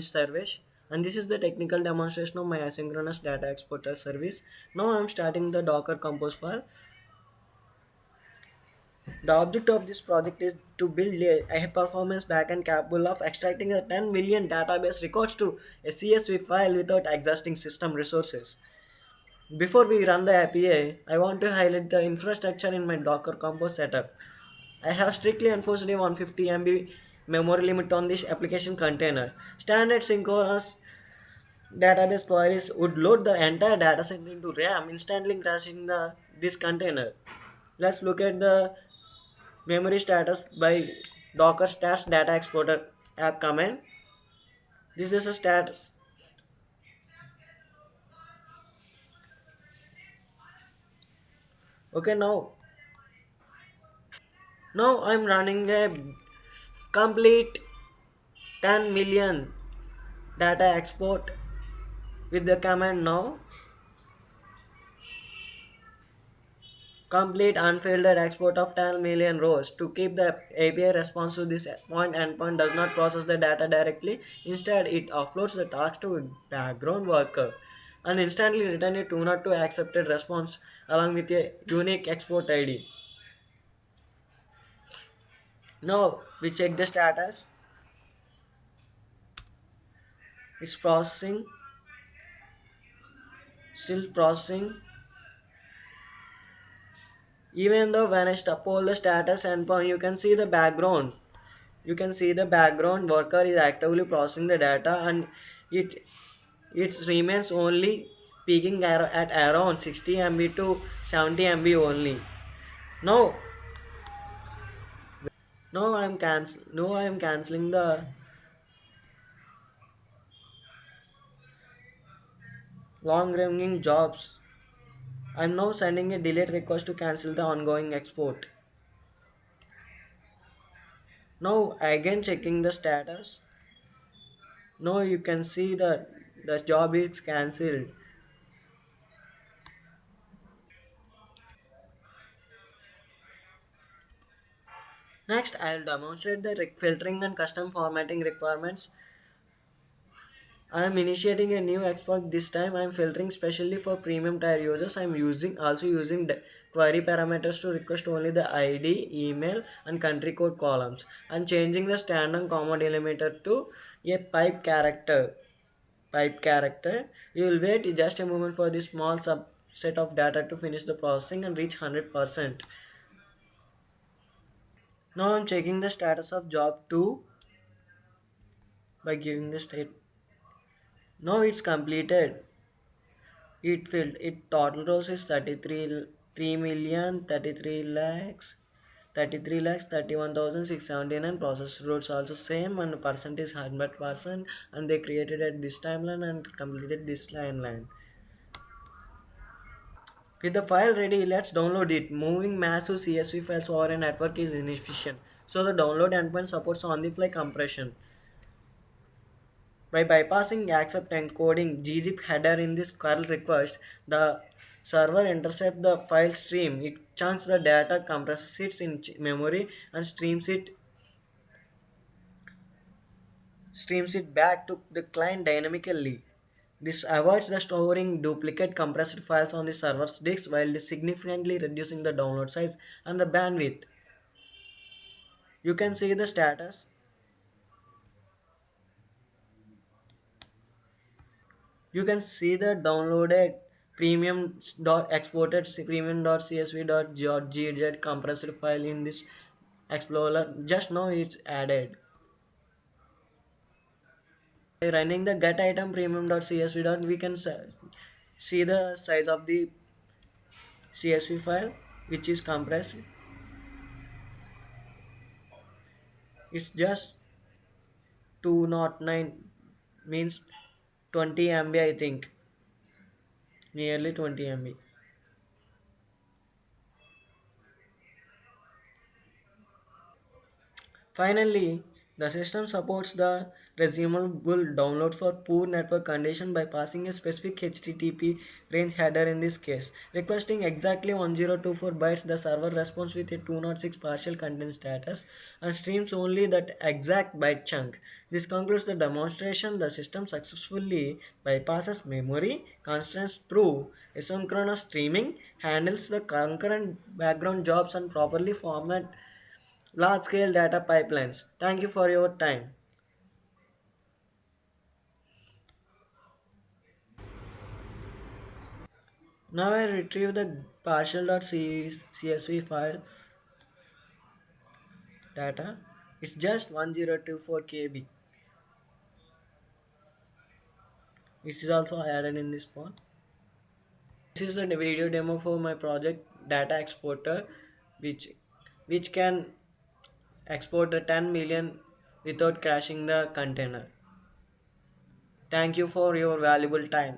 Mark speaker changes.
Speaker 1: service, and this is the technical demonstration of my asynchronous data exporter service. Now I am starting the Docker Compose file. The object of this project is to build a high-performance backend capable of extracting the 10 million database records to a CSV file without exhausting system resources. Before we run the API, I want to highlight the infrastructure in my Docker Compose setup. I have strictly enforced a 150 MB memory limit on this application container. Standard synchronous database queries would load the entire dataset into RAM, instantly crashing this container. Let's look at the memory status by docker stats data exporter app command. This is a status. Okay, now I'm running a complete 10 million data export with the command now. Complete unfiltered export of 10 million rows. To keep the API response to this point, endpoint does not process the data directly. Instead, it offloads the task to a background worker and instantly return a tuner to accepted response along with a unique export ID. Now we check the status. It's processing, still processing. Even though when I poll the status endpoint, you can see the background. You can see the background worker is actively processing the data, and it it remains only peaking at around 60 MB to 70 MB only. Now now I am canceling the long running jobs. I'm now sending a delete request to cancel the ongoing export. Now again checking the status. Now you can see that the job is cancelled. Next, I'll demonstrate the filtering and custom formatting requirements. I am initiating a new export. This time I am filtering specially for premium tier users. I am using query parameters to request only the ID, email and country code columns, and changing the standard comma delimiter to a pipe character. You will wait just a moment for this small subset of data to finish the processing and reach 100%. Now I'm checking the status of job 2 by giving the state. Now it's completed. It filled. It total rows is 33 lakhs 31,679. Process rows also same, and percent is 100%, and they created at this timeline and completed this timeline. With the file ready, let's download it. Moving massive CSV files over a network is inefficient, so the download endpoint supports on-the-fly compression. By bypassing Accept-Encoding GZIP header in this curl request, the server intercepts the file stream. It chunks the data, compresses it in memory, and streams it back to the client dynamically. This avoids the storing duplicate compressed files on the server's disk while significantly reducing the download size and the bandwidth. You can see the status. You can see the downloaded premium dot exported premium.csv.gz compressed file in this explorer. Just now it's added. By running the get item premium.csv. We can see the size of the CSV file which is compressed. It's just 209, means 20 MB, I think, nearly 20 MB. Finally, The system supports the resumable download for poor network condition by passing a specific HTTP range header in this case. Requesting exactly 1024 bytes, the server responds with a 206 partial content status and streams only that exact byte chunk. This concludes the demonstration. The system successfully bypasses memory constraints through asynchronous streaming, handles the concurrent background jobs, and properly format large scale data pipelines. Thank you for your time. Now I retrieve the partial.csv file data. It's just 1024 KB. This is also added in this one. This is the video demo for my project data exporter, which which can export the 10 million without crashing the container. Thank you for your valuable time.